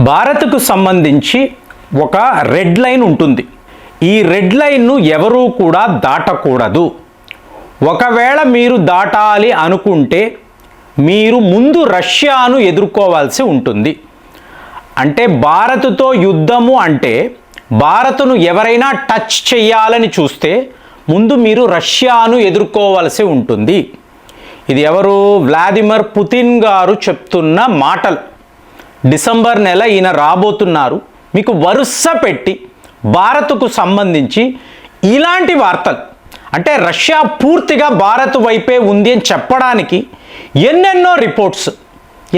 భారత్కు సంబంధించి ఒక రెడ్ లైన్ ఉంటుంది. ఈ రెడ్ లైన్ను ఎవరూ కూడా దాటకూడదు. ఒకవేళ మీరు దాటాలి అనుకుంటే మీరు ముందు రష్యాను ఎదుర్కోవాల్సి ఉంటుంది. అంటే భారత్తో యుద్ధము అంటే భారత్ను ఎవరైనా టచ్ చేయాలని చూస్తే ముందు మీరు రష్యాను ఎదుర్కోవాల్సి ఉంటుంది. ఇది ఎవరు? వ్లాదిమిర్ పుతిన్ గారు చెప్తున్న మాటలు. డిసెంబర్ నెల ఈయన రాబోతున్నారు. మీకు వరుస పెట్టి భారత్కు సంబంధించి ఇలాంటి వార్తలు, అంటే రష్యా పూర్తిగా భారత్ వైపే ఉంది అని చెప్పడానికి ఎన్నెన్నో రిపోర్ట్స్.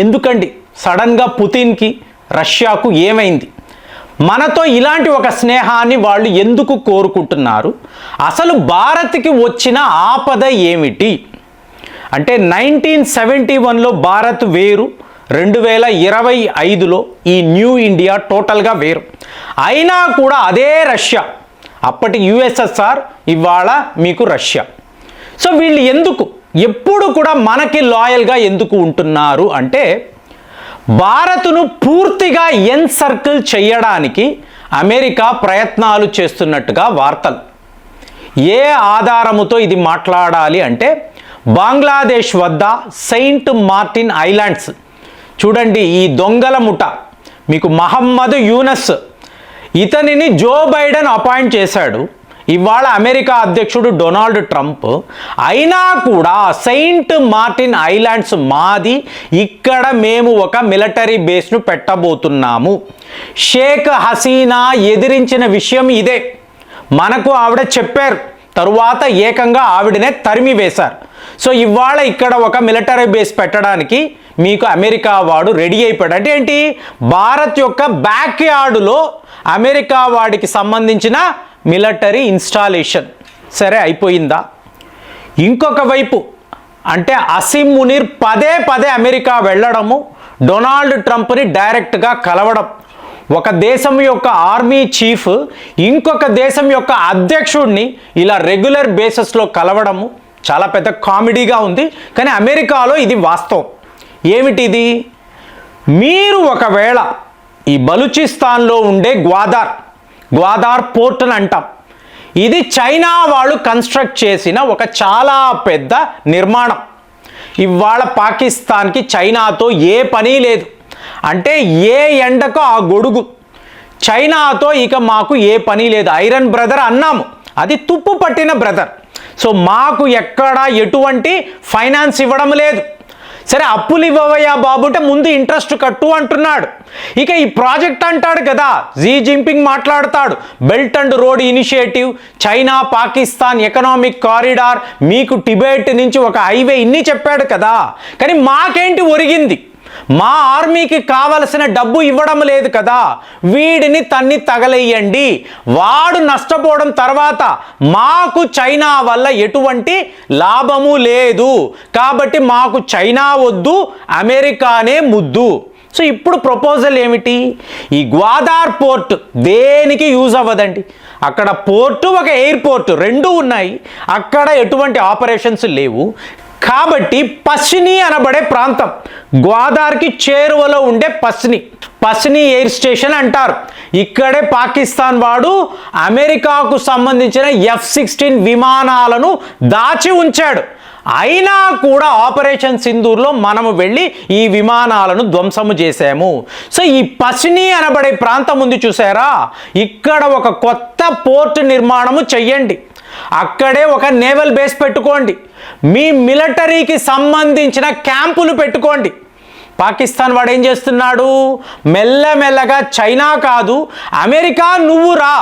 ఎందుకండి సడన్గా పుతిన్కి రష్యాకు ఏమైంది? మనతో ఇలాంటి ఒక స్నేహాన్ని వాళ్ళు ఎందుకు కోరుకుంటున్నారు? అసలు భారత్కి వచ్చిన ఆపద ఏమిటి? అంటే 1971లో భారత్ వేరు, 2025లో ఈ న్యూ ఇండియా టోటల్గా వేరు. అయినా కూడా అదే రష్యా, అప్పటి యుఎస్ఎస్ఆర్, ఇవాళ మీకు రష్యా. సో వీళ్ళు ఎందుకు ఎప్పుడు కూడా మనకి లాయల్గా ఎందుకు ఉంటున్నారు అంటే భారత్ను పూర్తిగా ఎన్సర్కిల్ చేయడానికి అమెరికా ప్రయత్నాలు చేస్తున్నట్టుగా వార్తలు. ఏ ఆధారముతో ఇది మాట్లాడాలి అంటే బంగ్లాదేశ్ వద్ద సెయింట్ మార్టిన్ ఐలాండ్స్ చూడండి, ఈ దొంగల ముఠ మీకు మహమ్మద్ యూనస్, ఇతనిని జో బైడెన్ అపాయింట్ చేశాడు. ఇవాళ అమెరికా అధ్యక్షుడు డొనాల్డ్ ట్రంప్. అయినా కూడా సెయింట్ మార్టిన్ ఐలాండ్స్ మాది, ఇక్కడ మేము ఒక మిలిటరీ బేస్ను పెట్టబోతున్నాము. షేక్ హసీనా ఎదిరించిన విషయం ఇదే. మనకు ఆవిడ చెప్పారు, తరువాత ఏకంగా ఆవిడనే తరిమి వేశారు. సో ఇవాళ ఇక్కడ ఒక మిలిటరీ బేస్ పెట్టడానికి మీకు అమెరికా వాడు రెడీ అయిపోయాడు. అంటే ఏంటి? భారత్ యొక్క బ్యాక్ యార్డులో అమెరికా వాడికి సంబంధించిన మిలిటరీ ఇన్స్టాలేషన్. సరే, అయిపోయిందా? ఇంకొక వైపు అంటే అసీం మునీర్ పదే పదే అమెరికా వెళ్ళడము, డొనాల్డ్ ట్రంప్ని డైరెక్ట్గా కలవడం. ఒక దేశం యొక్క ఆర్మీ చీఫ్ ఇంకొక దేశం యొక్క అధ్యక్షుడిని ఇలా రెగ్యులర్ బేసిస్లో కలవడము చాలా పెద్ద కామెడీగా ఉంది. కానీ అమెరికాలో ఇది వాస్తవం. ఏమిటిది? మీరు ఒకవేళ ఈ బలూచిస్తాన్లో ఉండే గ్వాదార్ పోర్ట్ అని అంటాం. ఇది చైనా వాళ్ళు కన్స్ట్రక్ట్ చేసిన ఒక చాలా పెద్ద నిర్మాణం. ఇవాళ పాకిస్తాన్కి చైనాతో ఏ పని లేదు. అంటే ఏ ఎండకో ఆ గొడుగు. చైనాతో ఇక మాకు ఏ పని లేదు. ఐరన్ బ్రదర్ అన్నాము, అది తుప్పు పట్టిన బ్రదర్. సో మాకు ఎక్కడా ఎటువంటి ఫైనాన్స్ ఇవ్వడం లేదు. సరే, అప్పులు ఇవ్వవయ్యా బాబు అంటే ముందు ఇంట్రెస్ట్ కట్టు అంటున్నాడు. ఇక ఈ ప్రాజెక్ట్ అంటాడు కదా, జీ జింపింగ్ మాట్లాడతాడు, belt and road initiative, China Pakistan economic corridor, మీకు టిబెట్ నుంచి ఒక హైవే, ఇన్ని చెప్పాడు కదా. కానీ మాకేంటి ఒరిగింది? మా ఆర్మీకి కావలసిన డబ్బు ఇవ్వడం లేదు కదా. వీడిని తన్ని తగలేయండి, వాడు నష్టపోవడం, తర్వాత మాకు చైనా వల్ల ఎటువంటి లాభము లేదు. కాబట్టి మాకు చైనా వద్దు, అమెరికానే ముద్దు. సో ఇప్పుడు ప్రపోజల్ ఏమిటి? ఈ గ్వాదార్ పోర్ట్ దేనికి యూజ్ అవ్వదండి. అక్కడ పోర్టు, ఒక ఎయిర్పోర్ట్ రెండూ ఉన్నాయి. అక్కడ ఎటువంటి ఆపరేషన్స్ లేవు. కాబట్టి పస్ని అనబడే ప్రాంతం, గ్వాదార్కి చేరువలో ఉండే పస్ని ఎయిర్ స్టేషన్ అంటారు. ఇక్కడే పాకిస్తాన్ వాడు అమెరికాకు సంబంధించిన F-16 విమానాలను దాచి ఉంచాడు. అయినా కూడా ఆపరేషన్ సింధూర్లో మనము వెళ్ళి ఈ విమానాలను ధ్వంసము చేశాము. సో ఈ పస్ని అనబడే ప్రాంతం ఉంది చూసారా, ఇక్కడ ఒక కొత్త పోర్ట్ నిర్మాణము చెయ్యండి. అక్కడే ఒక నేవల్ బేస్ పెట్టుకోండి. మీ మిలిటరీకి సంబంధించిన క్యాంపులు పెట్టుకోండి. పాకిస్తాన్ వాడు ఏం చేస్తున్నాడు? మెల్లమెల్లగా చైనా కాదు అమెరికా నువ్వు రా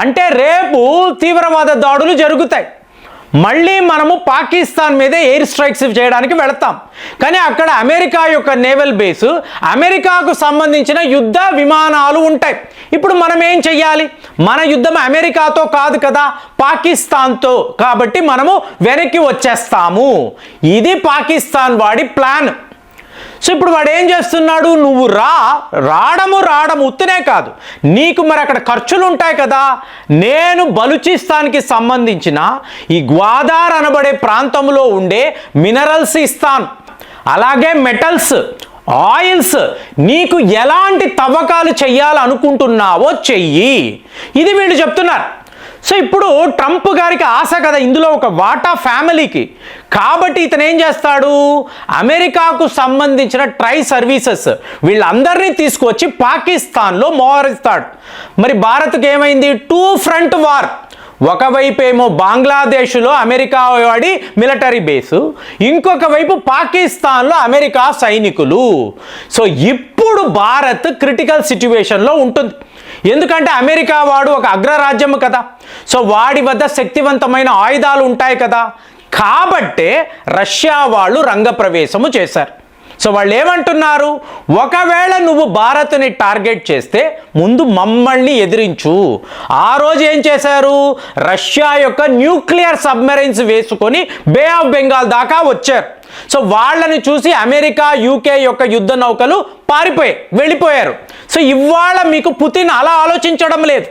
అంటే రేపు తీవ్రవాద దాడులు జరుగుతాయి. మళ్ళీ మనము పాకిస్తాన్ మీదే ఎయిర్ స్ట్రైక్స్ చేయడానికి వెళతాం. కానీ అక్కడ అమెరికా యొక్క నేవల్ బేసు, అమెరికాకు సంబంధించిన యుద్ధ విమానాలు ఉంటాయి. ఇప్పుడు మనం ఏం చెయ్యాలి? మన యుద్ధం అమెరికాతో కాదు కదా, పాకిస్తాన్తో. కాబట్టి మనము వెనక్కి వచ్చేస్తాము. ఇది పాకిస్తాన్ వాడి ప్లాన్. సో ఇప్పుడు వాడు ఏం చేస్తున్నాడు? నువ్వు రావడం ఉత్తనే కాదు, నీకు మరి అక్కడ ఖర్చులు ఉంటాయి కదా. నేను బలూచిస్తాన్కి సంబంధించిన ఈ గ్వాదార్ అనబడే ప్రాంతంలో ఉండే మినరల్స్ ఇస్తాను, అలాగే మెటల్స్, ఆయిల్స్ నీకు ఎలాంటి తవ్వకాలు చేయాలనుకుంటున్నావో చెయ్యి, ఇది వీళ్ళు చెప్తున్నారు. సో ఇప్పుడు ట్రంప్ గారికి ఆశ కదా ఇందులో ఒక వాటా ఫ్యామిలీకి, కాబట్టి ఇతను ఏం చేస్తాడు, అమెరికాకు సంబంధించిన ట్రై సర్వీసెస్ వీళ్ళందరినీ తీసుకొచ్చి పాకిస్తాన్లో మోహరిస్తాడు. మరి భారత్కి ఏమైంది, టూ ఫ్రంట్ వార్. ఒకవైపేమో బంగ్లాదేశ్లో అమెరికా వాడి మిలిటరీ బేసు, ఇంకొక వైపు పాకిస్తాన్లో అమెరికా సైనికులు. సో ఇప్పుడు భారత్ క్రిటికల్ సిచ్యువేషన్లో ఉంటుంది. ఎందుకంటే అమెరికా వాడు ఒక అగ్రరాజ్యం కదా, సో వాడి వద్ద శక్తివంతమైన ఆయుధాలు ఉంటాయి కదా, కాబట్టే రష్యా వాళ్ళు రంగప్రవేశము చేశారు. సో వాళ్ళు ఏమంటున్నారు, ఒకవేళ నువ్వు భారత్ని టార్గెట్ చేస్తే ముందు మమ్మల్ని ఎదిరించు. ఆ రోజు ఏం చేశారు, రష్యా యొక్క న్యూక్లియర్ సబ్మెరైన్స్ వేసుకొని బే ఆఫ్ బెంగాల్ దాకా వచ్చారు. సో వాళ్ళని చూసి అమెరికా యూకే యొక్క యుద్ధ నౌకలు వెళ్ళిపోయారు. సో ఇవాళ మీకు పుతిన్ అలా ఆలోచించడం లేదు,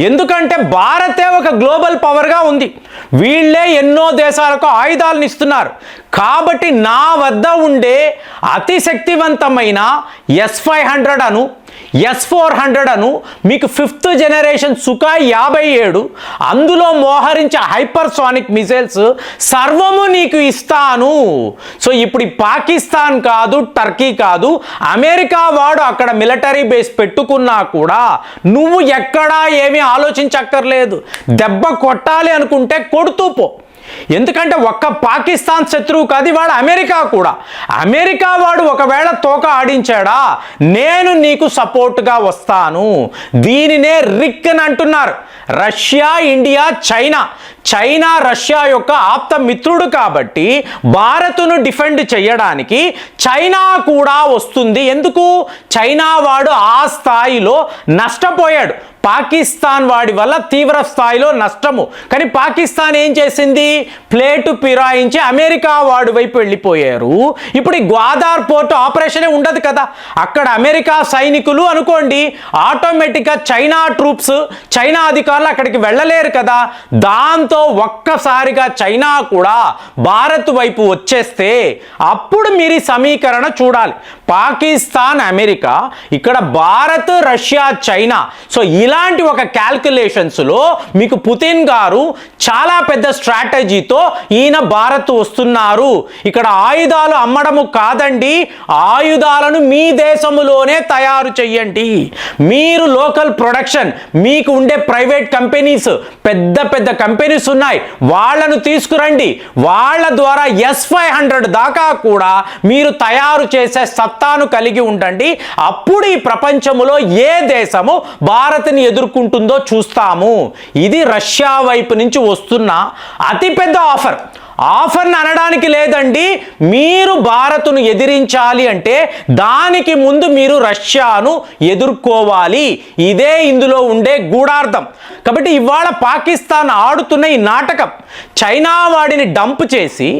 ఎందుకంటే భారతే ఒక గ్లోబల్ పవర్గా ఉంది, వీళ్ళే ఎన్నో దేశాలకు ఆయుధాలను ఇస్తున్నారు. కాబట్టి నా వద్ద ఉండే అతి శక్తివంతమైన S-500 అను S-400 అను మీకు 5th జనరేషన్ సుఖాయ్ 57 అందులో మోహరించే హైపర్సానిక్ మిసైల్స్ సర్వము నీకు ఇస్తాను. సో ఇప్పుడు పాకిస్తాన్ కాదు, టర్కీ కాదు, అమెరికా వాడు అక్కడ మిలిటరీ బేస్ పెట్టుకున్నా కూడా నువ్వు ఎక్కడా ఏమీ ఆలోచించక్కర్లేదు, దెబ్బ కొట్టాలి అనుకుంటే కొడుతూ పో. ఎందుకంటే ఒక్క పాకిస్తాన్ శత్రువు కాదు, వాడు అమెరికా కూడా. అమెరికా వాడు ఒకవేళ తోక ఆడించాడా, నేను నీకు సపోర్ట్గా వస్తాను. దీనినే రిక్ అని అంటున్నారు. రష్యా, ఇండియా, చైనా రష్యా యొక్క ఆప్త మిత్రుడు కాబట్టి భారత్ను డిఫెండ్ చేయడానికి చైనా కూడా వస్తుంది. ఎందుకు, చైనా వాడు ఆ స్థాయిలో నష్టపోయాడు, పాకిస్తాన్ వాడి వల్ల తీవ్ర స్థాయిలో నష్టము. కానీ పాకిస్తాన్ ఏం చేసింది, ప్లేటు పిరాయించి అమెరికా వాడి వైపు వెళ్ళిపోయారు. ఇప్పుడు ఈ గ్వాదార్ పోర్టు ఆపరేషనే ఉండదు కదా, అక్కడ అమెరికా సైనికులు అనుకోండి, ఆటోమేటిక్గా చైనా ట్రూప్స్, చైనా అధికారులు అక్కడికి వెళ్ళలేరు కదా. దాంతో ఒక్కసారిగా చైనా కూడా భారత్ వైపు వచ్చేస్తే అప్పుడు మీరు సమీకరణ చూడాలి. పాకిస్తాన్, అమెరికా, ఇక్కడ భారత్, రష్యా, చైనా. సో ఇలాంటి ఒక క్యాల్కులేషన్స్లో మీకు పుతిన్ గారు చాలా పెద్ద స్ట్రాటజీతో ఈయన భారత్ వస్తున్నారు. ఇక్కడ ఆయుధాలు అమ్మడము కాదండి, ఆయుధాలను మీ దేశంలోనే తయారు చేయండి. మీరు లోకల్ ప్రొడక్షన్, మీకు ఉండే ప్రైవేట్ కంపెనీస్, పెద్ద పెద్ద కంపెనీస్ ఉన్నాయి, వాళ్ళను తీసుకురండి. వాళ్ళ ద్వారా S-500 దాకా కూడా మీరు తయారు చేసే సత్తాను కలిగి ఉండండి. అప్పుడు ఈ ప్రపంచంలో ఏ దేశము భారత్ని ఎదుర్కొంటుందో చూస్తాము. ఇది రష్యా వైపు నుంచి వస్తున్న అతిపెద్ద ఆఫర్ని అనడానికి లేదండి. మీరు భారత్ను ఎదిరించాలి అంటే దానికి ముందు మీరు రష్యాను ఎదుర్కోవాలి. ఇదే ఇందులో ఉండే గూఢార్థం. కాబట్టి ఇవాళ పాకిస్తాన్ ఆడుతున్న ఈ నాటకం, చైనా వాడిని డంప్ చేసి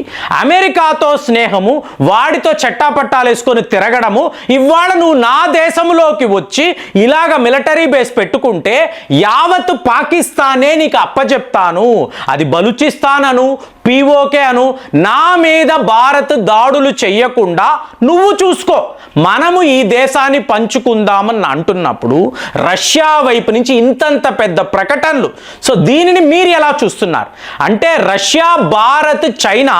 అమెరికాతో స్నేహము, వాడితో చట్టాపట్టాలు వేసుకొని తిరగడము, ఇవాళ నువ్వు నా దేశంలోకి వచ్చి ఇలాగ మిలిటరీ బేస్ పెట్టుకుంటే యావత్ పాకిస్తానే నీకు అప్పచెప్తాను. అది బలూచిస్తాన్ అను, POK అను, నా మీద భారత్ దాడులు చెయ్యకుండా నువ్వు చూసుకో, మనము ఈ దేశాన్ని పంచుకుందామని అంటున్నప్పుడు రష్యా వైపు నుంచి ఇంతంత పెద్ద ప్రకటనలు. సో దీనిని మీరు ఎలా చూస్తున్నారు అంటే, రష్యా, భారత్, చైనా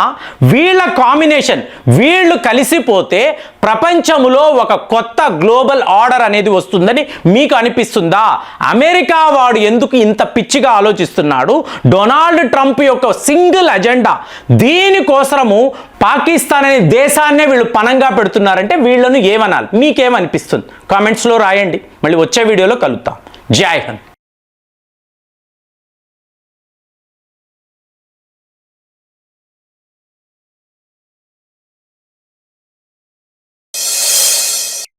వీళ్ళ కాంబినేషన్, వీళ్ళు కలిసిపోతే ప్రపంచంలో ఒక కొత్త గ్లోబల్ ఆర్డర్ అనేది వస్తుందని మీకు అనిపిస్తుందా? అమెరికా వాడు ఎందుకు ఇంత పిచ్చిగా ఆలోచిస్తున్నాడు? డొనాల్డ్ ట్రంప్ యొక్క సింగిల్ అజెండా, దీనికోసము పాకిస్తాన్ అనే దేశాన్నే వీళ్ళు పనంగా పెడుతున్నారంటే వీళ్ళను ఏమనాలి? మీకేమనిపిస్తుంది? కామెంట్స్లో రాయండి. మళ్ళీ వచ్చే వీడియోలో కలుద్దాం. జై హింద్.